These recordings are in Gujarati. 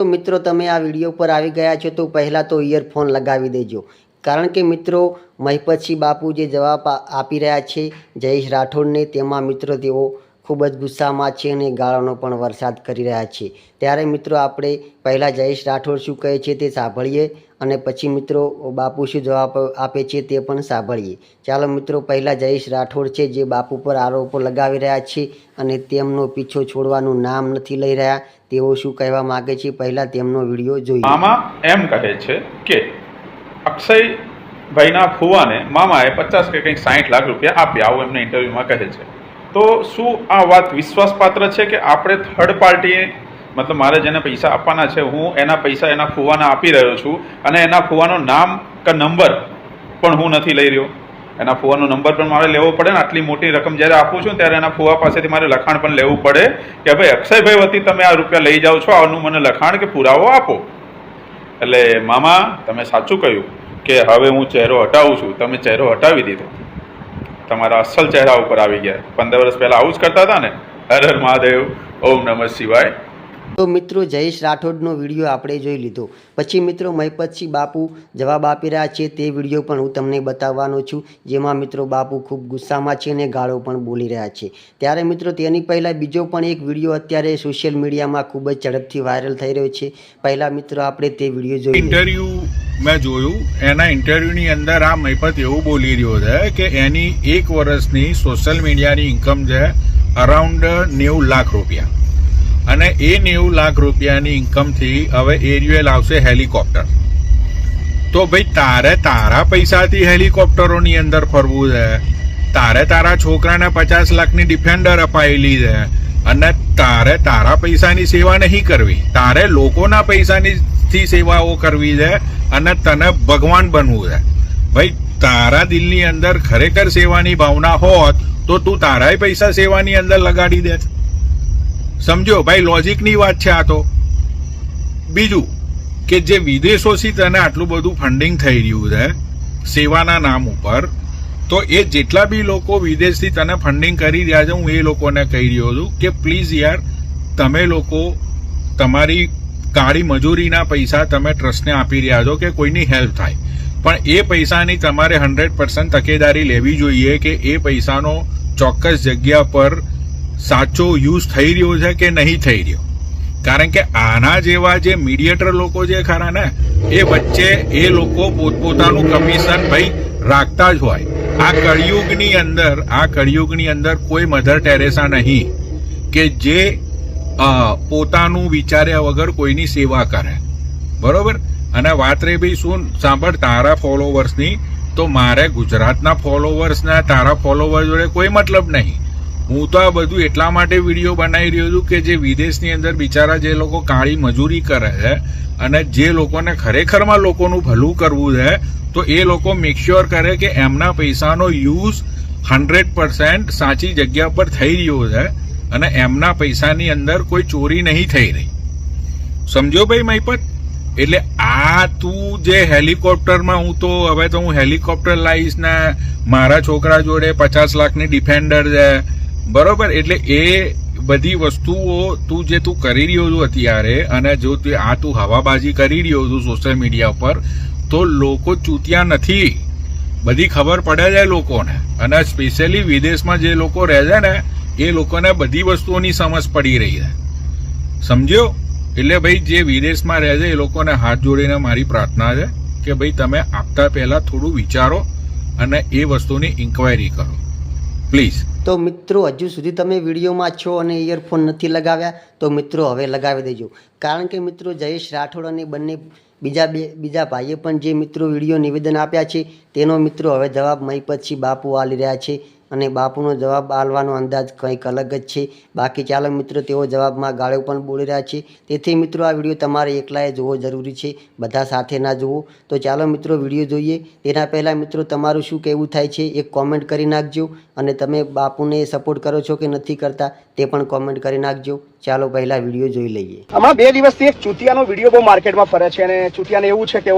તો મિત્રો તમે આ વિડીયો પર આવી ગયા છો તો પહેલાં તો ઇયરફોન લગાવી દેજો, કારણ કે મિત્રો મહિપતસિંહ બાપુ જે જવાબ આપી રહ્યા છે જયેશ રાઠોડને, તેમાં મિત્રો તેઓ ખૂબ જ ગુસ્સામાં છે અને ગાળાનો પણ વરસાદ કરી રહ્યા છે. ત્યારે મિત્રો આપણે પહેલાં જયેશ રાઠોડ શું કહે છે તે સાંભળીએ અને પછી મિત્રો બાપુ શું જવાબ આપે છે તે પણ સાંભળીએ. ચાલો મિત્રો, પહેલાં જયેશ રાઠોડ છે જે બાપુ પર આરોપો લગાવી રહ્યા છે અને તેમનો પીછો છોડવાનું નામ નથી લઈ રહ્યા. તેઓ શું કહેવા માગે છે પહેલાં તેમનો વિડીયો જોઈએ. મામા એમ કહે છે કે અક્ષયભાઈના ફુવાને મામાએ 50 કે કંઈક 60 લાખ રૂપિયા આપ્યા, આવું એમને ઇન્ટરવ્યુમાં કહે છે. તો શું આ વાત વિશ્વાસપાત્ર છે કે આપણે થર્ડ પાર્ટીએ, મતલબ મારે જેને પૈસા આપવાના છે, હું એના પૈસા એના ફુવાને આપી રહ્યો છું અને એના ફુવાનો નામ કે નંબર પણ હું નથી લઈ રહ્યો? એના ફુવાનો નંબર પણ મારે લેવો પડે ને. આટલી મોટી રકમ જ્યારે આપું છું ત્યારે એના ફુવા પાસેથી મારે લખાણ પણ લેવું પડે કે ભાઈ અક્ષયભાઈ વતી તમે આ રૂપિયા લઈ જાઓ છો, આનું મને લખાણ કે પુરાવો આપો. એટલે મામા તમે સાચું કહ્યું કે હવે હું ચહેરો હટાવું છું. તમે ચહેરો હટાવી દીધો, તમારા અસલ ચહેરા ઉપર આવી ગયા. 15 વર્ષ પહેલાં આવું જ કરતા હતા ને. હર હર મહાદેવ, ઓમ નમઃ શિવાય. તો મિત્રો જયેશ રાઠોડનો વિડીયો આપણે જોઈ લીધો. પછી મિત્રો મહિપતસિંહ બાપુ જવાબ આપી રહ્યા છે તે વિડીયો પણ હું તમને બતાવવાનો છું, જેમાં મિત્રો બાપુ ખૂબ ગુસ્સામાં છે અને ગાળો પણ બોલી રહ્યા છે. ત્યારે મિત્રો તેની પહેલાં બીજો પણ એક વિડીયો અત્યારે સોશિયલ મીડિયામાં ખૂબ જ ઝડપથી વાયરલ થઈ રહ્યો છે. પહેલાં મિત્રો આપણે તે વિડીયો જોઈએ. ઇન્ટરવ્યુ મેં જોયું, એના ઇન્ટરવ્યુની અંદર આ મહિપત એવું બોલી રહ્યો છે કે એની 1 વર્ષની સોશિયલ મીડિયાની ઇન્કમ છે અરાઉન્ડ 90 લાખ રૂપિયા, અને એ 90 લાખ રૂપિયાની ઇન્કમથી હવે એરિયલ આવશે હેલિકોપ્ટર. તો ભાઈ તારે તારા પૈસાથી હેલિકોપ્ટરોની અંદર ફરવું છે, તારે તારા છોકરાને 50 લાખની ડિફેન્ડર અપાયેલી છે, અને તારે તારા પૈસાની સેવા નહીં કરવી, તારે લોકોના પૈસાની સેવાઓ કરવી છે અને તને ભગવાન બનવું છે. ભાઈ તારા દિલની અંદર ખરેખર સેવાની ભાવના હોત તો તું તારાય પૈસા સેવાની અંદર લગાડી દે. સમજો ભાઈ, લોજિકની વાત છે આ તો. બીજું કે જે વિદેશોથી તને આટલું બધું ફંડિંગ થઈ રહ્યું છે સેવાના નામ ઉપર, તો એ જેટલા બી લોકો વિદેશથી તને ફંડિંગ કરી રહ્યા છે, હું એ લોકોને કહી રહ્યો છું કે પ્લીઝ યાર, તમે લોકો તમારી કાળી મજૂરીના પૈસા તમે ટ્રસ્ટને આપી રહ્યા છો કે કોઈની હેલ્પ થાય, પણ એ પૈસાની તમારે 100% તકેદારી લેવી જોઈએ કે એ પૈસાનો ચોક્કસ જગ્યા પર સાચો યુઝ થઈ રહ્યો છે કે નહીં થઈ રહ્યો. કારણ કે આના જેવા જે મીડિયેટર લોકો જે ખરા ને, એ વચ્ચે એ લોકો પોતપોતાનું કમિશન ભાઈ રાખતા જ હોય. આ કળિયુગની અંદર કોઈ મધર ટેરેસા નહીં કે જે પોતાનું વિચાર્યા વગર કોઈની સેવા કરે, બરોબર. અને વાત રહી ભાઈ શું, સાંભળ, તારા ફોલોવર્સની, તો મારે ગુજરાતના ફોલોવર્સના તારા ફોલોવર્સ જોડે કોઈ મતલબ નહીં. હું તો આ બધું એટલા માટે વિડીયો બનાવી રહ્યો છું કે જે વિદેશની અંદર બિચારા જે લોકો કાળી મજૂરી કરે છે અને જે લોકોને ખરેખરમાં લોકોનું ભલું કરવું છે, તો એ લોકો મેકશ્યોર કરે કે એમના પૈસાનો યુઝ 100% સાચી જગ્યા પર થઈ રહ્યો છે અને એમના પૈસાની અંદર કોઈ ચોરી નહીં થઈ રહી. સમજો ભાઈ મહિપત? એટલે આ તું જે હેલિકોપ્ટરમાં, હવે તો હું હેલિકોપ્ટર લાવીશ ને મારા છોકરા જોડે 50 લાખની ડિફેન્ડર છે, બરોબર. એટલે એ બધી વસ્તુઓ તું કરી રહ્યો છું અત્યારે, અને જો તું હવાબાજી કરી રહ્યો છું સોશિયલ મીડિયા પર, તો લોકો ચૂતિયા નથી, બધી ખબર પડે છે લોકોને. અને સ્પેશિયલી વિદેશમાં જે લોકો રહે છે ને, એ લોકોને બધી વસ્તુઓની સમજ પડી રહી છે. સમજ્યો? એટલે ભાઈ જે વિદેશમાં રહે છે એ લોકોને હાથ જોડીને મારી પ્રાર્થના છે કે ભાઈ તમે આપતા પહેલા થોડું વિચારો અને એ વસ્તુની ઇન્ક્વાયરી કરો પ્લીઝ. તો મિત્રો હજુ સુધી તમે વિડીયોમાં છો અને ઇયરફોન નથી લગાવ્યા તો મિત્રો હવે લગાવી દેજો, કારણ કે મિત્રો જયેશ રાઠોડ અને બંને બીજા ભાઈએ પણ જે મિત્રો વિડીયો નિવેદન આપ્યા છે તેનો મિત્રો હવે જવાબ મહિપતસિંહ બાપુ આલી રહ્યા છે, અને બાપુનો જવાબ આલવાનો અંદાજ કંઈક અલગ જ છે. બાકી ચાલો મિત્રો, તેઓ જવાબમાં ગાળો પણ બોલી રહ્યા છે. તેથી મિત્રો આ વિડીયો તમારે એકલાએ જોવો જરૂરી છે, બધા સાથે ના જુઓ. તો ચાલો મિત્રો વિડીયો જોઈએ. તેના પહેલાં મિત્રો તમારું શું કહેવું થાય છે એક કોમેન્ટ કરી નાખજો, અને તમે બાપુને સપોર્ટ કરો છો કે નથી કરતા તે પણ કોમેન્ટ કરી નાખજો. ચાલો પહેલા વિડીયો જોઈ લઈએ. હમણાં 2 દિવસથી એક ચૂતિયાનો વિડીયો બહુ માર્કેટમાં ફરે છે, અને ચૂતિયાને એવું છે કે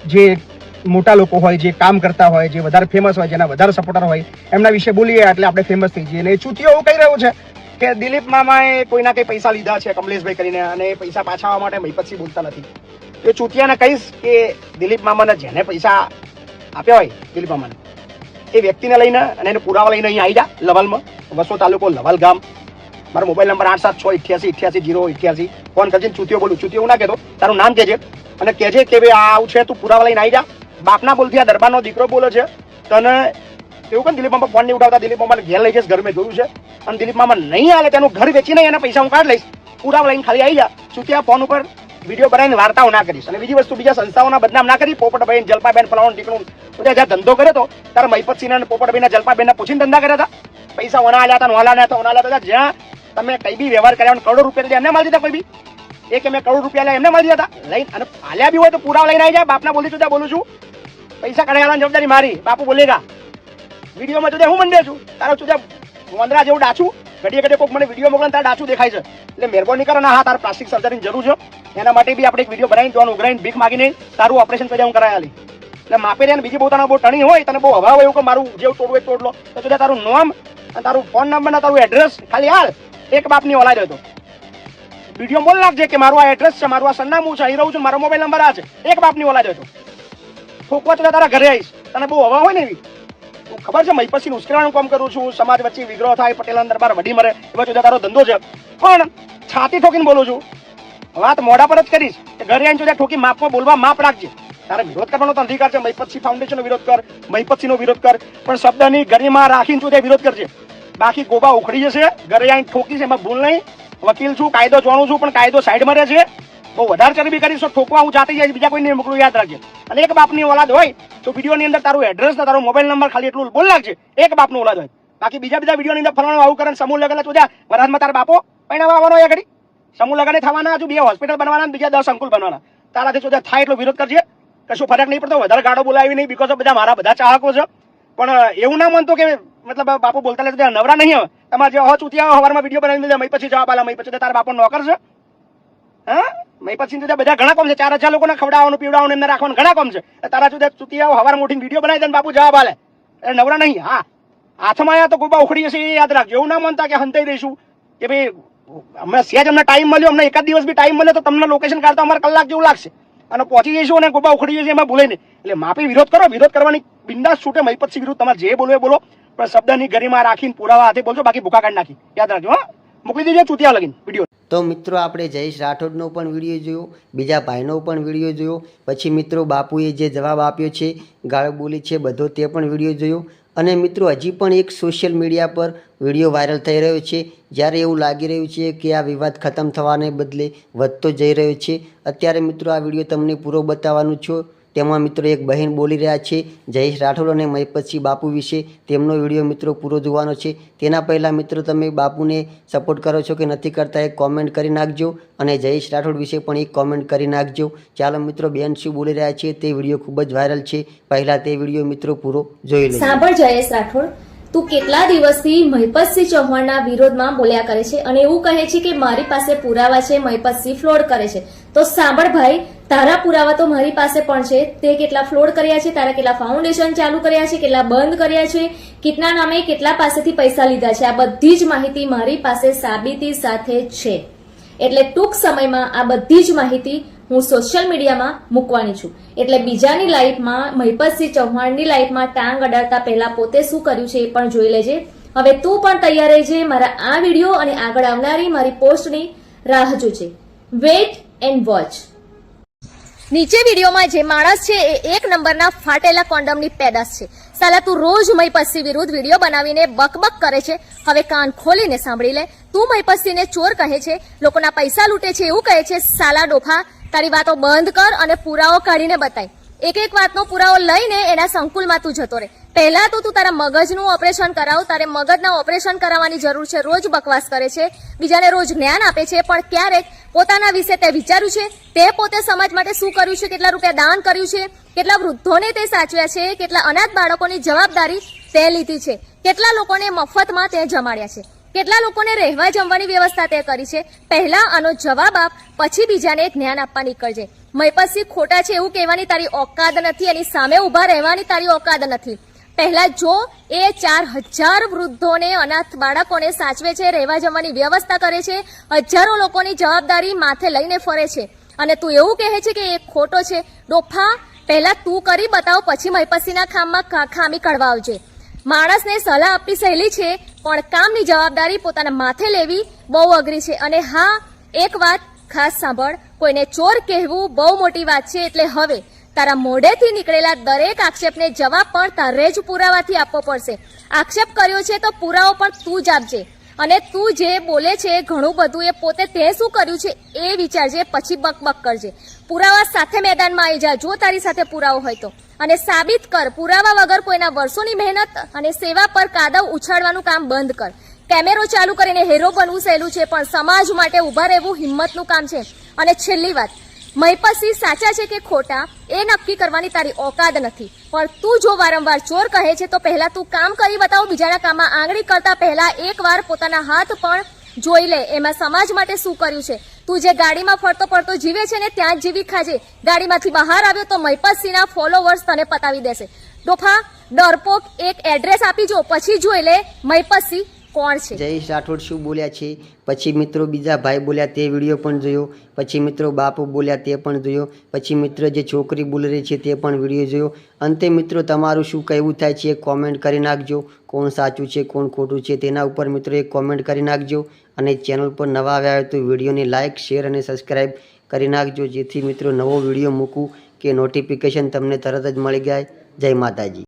જે મોટા લોકો હોય, જે કામ કરતા હોય, જે વધારે ફેમસ હોય, જેના વધારે સપોર્ટર હોય, એમના વિશે બોલીએ એટલે આપણે ફેમસ થઈ જઈએ. અને એ ચૂતિયો એવું કહી રહ્યો છે કે દિલીપ મામાએ કોઈના કઈ પૈસા લીધા છે કમલેશભાઈ કરીને અને એ પૈસા પાછા આવવા માટે મહીપતસિંહ બોલતા નથી. એ ચૂતિયાને કહીશ કે દિલીપ મામાને જેને પૈસા આપ્યા હોય દિલીપ મામાને એ વ્યક્તિને લઈને અને એને પુરાવા લઈને અહીં આવી જા લવલમાં, વસો તાલુકો લવલ ગામ. મારો મોબાઈલ નંબર 8768888088. ફોન કરજે. ચૂતિયો બોલું, ચૂતિયો હું ના કહેતો, તારું નામ કહેજે અને કહેજે કે ભાઈ આ આવું છે, તું પુરાવા લઈને આવી જા. બાપના બોલથી આ દરબારનો દીકરો બોલે છે. તને એવું કે દિલીપ મામા ફોન નહીં ઉઠાવતા, દિલીપ મામાને ઘેર લઈ જઈશ, ઘર મેં જોયું છે. અને દિલીપ મામા નહીં હાલે તેનું ઘર વેચીને એના પૈસા હું કાઢ લઈશ. પુરાવા લઈને ખાલી આવી જા. ચૂતિયા ફોન ઉપર વિડીયો બનાવીને વાર્તાઓ ના કરીશ. અને બીજી વસ્તુ, બીજા સંસ્થાઓના બદનામ ના કરી. પોપટભાઈ, જલપાબેન, ફલાણું ટીકણું બધા જ્યાં ધંધો કર્યો હતો ત્યારે મહીપતસિંહ અને પોપટભાઈ જલપાબેન પૂછીને ધંધા કર્યા હતા. પૈસા ઓના આલ્યા હતા, નોલા હતા, ઓના આલ્યા હતા. જ્યાં તમે કઈ બી વ્યવહાર કર્યા કરોડો રૂપિયા એમને મારી દીધા. કોઈ બી એક મેં કરોડ રૂપિયા એમને મારી દીધા હતા. લઈને અને આલ્યા બી હોય તો પુરાવા લઈને આવી જાય. બાપના બોલી છું, બોલું છું, પૈસા કઢાવવાની જવાબદારી મારી. બાપુ બોલેગા વિડીયોમાં જોડે હું મંડે છું. તારો તું વંદરા જેવું ડાચું ઘડીએ ઘડીએ કોઈક મને વિડીયો મોકલે તારા ડાચું દેખાય છે. એટલે મહેરબાની કરો ને, હા તારે પ્લાસ્ટિક સર્જરીની જરૂર છે, એના માટે બી આપણે એક વિડીયો બનાવીને જોવાનું ઉઘરાઈને ભીખ માગીને તારું ઓપરેશન કરી હું કરાયેલી. એટલે માપે રહ્યા બીજી પોતાના બહુ ટણી હોય, તને બહુ હવા હોય એવું કે મારું જેવું તોડવું એ તોડલો, તો તું તારું નામ અને તારું ફોન નંબર ને તારું એડ્રેસ ખાલી હાલ એક બાપની ઓલાઈ દેતો. વિડીયો બોલ નાખજે કે મારું આ એડ્રેસ છે, મારું આ સરનામું છે, અહીં રહું છું, મારો મોબાઈલ નંબર આ છે. એક બાપની ઓલાઈ દેતો. ઠોકવા તો તારા ઘરે આવીશ. તને બહુ હવા હોય ને એવી ખબર છે, મહીપતસિંહ ઉશ્કેરવાનું કામ કરું છું. સમાજ વચ્ચે વિગ્રહ થાય, પટેલ દરબાર વડી મરે, એવા જુદા તારો ધંધો છે. પણ છાતી ઠોકીને બોલું છું, વાત મોઢા પર જ કરીશ. ઘરે આવીને જોડે ઠોકી માપમાં બોલવા માપ રાખજે. તારે વિરોધ કરવાનો તો અધિકાર છે. મહીપતસિંહ ફાઉન્ડેશનનો વિરોધ કર, મહીપતસિંહનો વિરોધ કર, પણ શબ્દની ગરિમા રાખીને જોડે વિરોધ કરજે. બાકી ગોબા ઉખડી જશે. ઘરે આવીને ઠોકી છે એમાં ભૂલ નહીં. વકીલ છું, કાયદો જાણું છું, પણ કાયદો સાઈડમાં રહે છે. બહુ વધારે ચરબી કરીશ તો ઠોકવા હું જાતી જાય, બીજા કોઈને મોકલું, યાદ રાખજે. અને એક બાપની ઓલાદ હોય તો વિડીયોની અંદર તારું એડ્રેસ ને તારો મોબાઈલ નંબર ખાલી એટલું બોલ નાખજે. એક બાપનું ઓલાદ હોય. બાકી બીજા વિડીયોની અંદર ફરવાનું આવું કરે, સમૂહ લગન તો જા વરાજમાં તારા બાપો પૈણા આવવાનો હોય ઘડી. સમૂહ લગને થવાના, હજુ 2 હોસ્પિટલ બનવાના, બીજા 10 અંકુલ બનવાના. તારાથી તો થાય એટલો વિરોધ કરજે. કશું ફરક નહીં પડતો. વધારે ગાડો બોલાવી નહીં, બીકોઝ બધા મારા બધા ચાહકો છે. પણ એવું ના માનતો કે મતલબ બાપુ બોલતા લે નવરા નહીં હવે. તમારે જે હો ચૂતિયા હવારમાં વિડીયો બનાવી દે, પછી જવાબ આલા, પછી તારા બાપો નોકર છે. હા, મહીપતસિંહ બધા ઘણા કોમ છે. 4000 લોકોને ખવડાવવાનું, પીવડાવવાનું, એમને રાખવાનું ઘણા કોમ છે. તારા જુદા ચૂતિયા હવારમાં ઉઠીને વિડીયો બનાવી દે, બાપુ જવાબ આલે, નવરા નહીં. હા, હાથમાં આવ્યા તો ગોબા ઉખડી જશે, એ યાદ રાખજો. એવું ના માનતા કે હંતાઈ દઈશું કે ભાઈ અમે સહેજ અમને ટાઈમ મળ્યો, અમને એકાદ દિવસ બી ટાઈમ મળ્યો તો તમને લોકેશન કાઢતા અમારે કલાક જેવું લાગશે અને પહોંચી જઈશું અને ગોબા ઉખડી જશે, એમાં ભૂલે નહીં. એટલે માપી વિરોધ કરો. વિરોધ કરવાની બિંદાસ છૂટે. મહીપતસિંહ વિરુદ્ધ તમારે જે બોલવું એ બોલો, પણ શબ્દની ગરિમા રાખીને પુરાવા હાથે બોલજો. બાકી ભૂકા કાઢી નાખી યાદ રાખજો. હા, મોકલી દેજો ચૂતિયા લગીને વિડીયો. તો મિત્રો આપણે જયેશ રાઠોડનો પણ વિડીયો જોયો, બીજા ભાઈનો પણ વિડીયો જોયો, પછી મિત્રો બાપુએ જે જવાબ આપ્યો છે, ગાળો બોલી છે, બધો તે પણ વિડીયો જોયો. અને મિત્રો હજી પણ એક સોશિયલ મીડિયા પર વિડીયો વાયરલ થઈ રહ્યો છે. જ્યારે એવું લાગી રહ્યું છે કે આ વિવાદ ખતમ થવાને બદલે વધતો જઈ રહ્યો છે. અત્યારે મિત્રો આ વિડીયો તમને પૂરો બતાવવાનું છું. તેમાં મિત્રો એક બહેન બોલી રહ્યા છે જયેશ રાઠોડ અને મહીપતસિંહ બાપુ વિશે. તેમનો વિડીયો મિત્રો પૂરો જોવાનો છે. તેના પહેલાં મિત્રો તમે બાપુને સપોર્ટ કરો છો કે નથી કરતા એક કોમેન્ટ કરી નાખજો, અને જયેશ રાઠોડ વિશે પણ એક કોમેન્ટ કરી નાખજો. ચાલો મિત્રો, બેન શું બોલી રહ્યા છે તે વિડીયો ખૂબ જ વાયરલ છે. પહેલાં તે વિડીયો મિત્રો પૂરો જોઈ લો. સાંભળ જયેશ રાઠોડ, તું કેટલા દિવસથી મહીપતસિંહ ચૌહાણના વિરોધમાં બોલ્યા કરે છે અને એવું કહે છે કે મારી પાસે પુરાવા છે, મહીપતસિંહ ફ્લોડ કરે છે. તો સાંભળ ભાઈ, તારા પુરાવા તો મારી પાસે પણ છે. તે કેટલા ફ્લોડ કર્યા છે, તારા કેટલા ફાઉન્ડેશન ચાલુ કર્યા છે, કેટલા બંધ કર્યા છે, કેટલા નામે કેટલા પાસેથી પૈસા લીધા છે, આ બધી જ માહિતી મારી પાસે સાબિતી સાથે છે. એટલે ટૂંક સમયમાં આ બધી જ માહિતી હું સોશિયલ મીડિયામાં મૂકવાની છું. એટલે બીજાની લાઈફમાં, મહીપતસિંહ ચૌહાણની લાઈફમાં ટાંગ અડાડતા પહેલા પોતે શું કર્યું છે એ પણ જોઈ લેજે. હવે તું પણ તૈયાર રહેજે. મારા આ વિડીયો અને આગળ આવનારી મારી પોસ્ટની રાહ જોજે. Weight and watch. નીચે વિડીયોમાં જે માણસ છે એ 1 નંબરના ફાટેલા કોન્ડમની પેદાશ છે. સાલા તું રોજ મહીપતસિંહ વિરુદ્ધ વિડીયો બનાવીને બકબક કરે છે. હવે કાન ખોલીને સાંભળી લે. તું મહીપતસિંહને ચોર કહે છે, લોકોના પૈસા લૂંટે છે એવું કહે છે. સાલા ડોફા, તારી વાતો બંધ કર અને પુરાવો કાઢીને બતાય. એક વાતનો પુરાવો લઈને એના સંકુલમાં તું જતો રહે. પહેલા તો તું તારા મગજનું ઓપરેશન કરાવ. તારે મગજના ઓપરેશન કરાવવાની જરૂર છે. રોજ બકવાસ કરે છે, બીજાને રોજ જ્ઞાન આપે છે, પણ ક્યારેક પોતાના વિશે તે વિચાર્યું છે? તે પોતે સમાજ માટે શું કર્યું છે? કેટલા રૂપિયા દાન કર્યું છે? કેટલા વૃદ્ધોને તે સાચવ્યા છે? કેટલા અનાથ બાળકોની જવાબદારી તે લીધી છે? કેટલા લોકોને મફતમાં તે જમાડ્યા છે? કેટલા લોકોને રહેવા જમવાની વ્યવસ્થા તે કરી છે? પહેલા આનો જવાબ આપ, પછી બીજાને જ્ઞાન આપવા નીકળજે. મહીપતસિંહ ખોટા છે એવું કહેવાની તારી ઓકાદ નથી, એની સામે ઉભા રહેવાની તારી ઓકાદ નથી. પહેલા જો એ 4000 વૃદ્ધોને અનાથ બાળકોને સાચવે છે, રહેવા જમવાની વ્યવસ્થા કરે છે, હજારો લોકોની જવાબદારી માથે લઈને ફરે છે, અને તું એવું કહે છે કે એ ખોટો છે. ડોફા, પહેલા તું કરી બતાવ, પછી મહિપતસિંહના ખામમાં ખામી કઢવા આવજે. માણસને સલાહ આપવી સહેલી છે, પણ કામની જવાબદારી પોતાના માથે લેવી બહુ અઘરી છે. અને હા, એક વાત ખાસ સાંભળ, કોઈને ચોર કહેવું બહુ મોટી વાત છે, એટલે હવે તારા મોઢેથી નીકળેલા દરેક આક્ષેપને જવાબ પણ તારે જ પુરાવાથી આપવો પડશે. આક્ષેપ કર્યો છે તો પુરાવો પણ તું જ આપજે. અને તું જે બોલે છે ઘણું બધું, એ પોતે તે શું કર્યું છે એ વિચારજે, પછી બકબક કરજે. પુરાવા સાથે મેદાનમાં આવી જા, જો તારી સાથે પુરાવો હોય તો, અને સાબિત કર. પુરાવા વગર કોઈના વર્ષોની મહેનત અને સેવા પર કાદવ ઉછાળવાનું કામ બંધ કર. કેમેરો ચાલુ કરીને હીરો બનવું સહેલું છે, પણ સમાજ માટે ઊભા રહેવું હિંમતનું કામ છે. અને છેલ્લી વાત, મહિપતસિંહ સાચા છે કે ખોટા એ નક્કી કરવાની તારી ઓકાત નથી, પણ તું જો વારંવાર ચોર કહે છે તો પહેલા તું કામ કરી બતાવ. બીજાના કામમાં આંગળી કરતા પહેલા એકવાર પોતાના હાથ પણ જોઈ લે, એમાં સમાજ માટે શું કર્યું છે. તું જે ગાડીમાં ફરતો ફરતો જીવે છે ને, ત્યાં જ જીવી ખાજે. ગાડીમાંથી બહાર આવ્યો તો મહિપતસિંહના ફોલોવર્સ તને પતાવી દેશે. ડોફા, ડરપોક, એક એડ્રેસ આપી જો, પછી જોઈ લે મહિપતસિંહ કોણ છે. જયેશ રાઠોડ શું બોલ્યા છે, પછી મિત્રો બીજા ભાઈ બોલ્યા તે વિડીયો પણ જોયો, પછી મિત્રો બાપુ બોલ્યા તે પણ જોયો, પછી મિત્રો જે છોકરી બોલી રહી છે તે પણ વિડીયો જોયો. અંતે મિત્રો તમારું શું કહેવું થાય છે એ કોમેન્ટ કરી નાખજો. કોણ સાચું છે કોણ ખોટું છે તેના ઉપર મિત્રો એક કોમેન્ટ કરી નાખજો. અને ચેનલ પર નવા આવ્યા હોય તો વિડીયોને લાઇક, શેર અને સબસ્ક્રાઈબ કરી નાખજો, જેથી મિત્રો નવો વિડીયો મૂકું કે નોટિફિકેશન તમને તરત જ મળી જાય. જય માતાજી.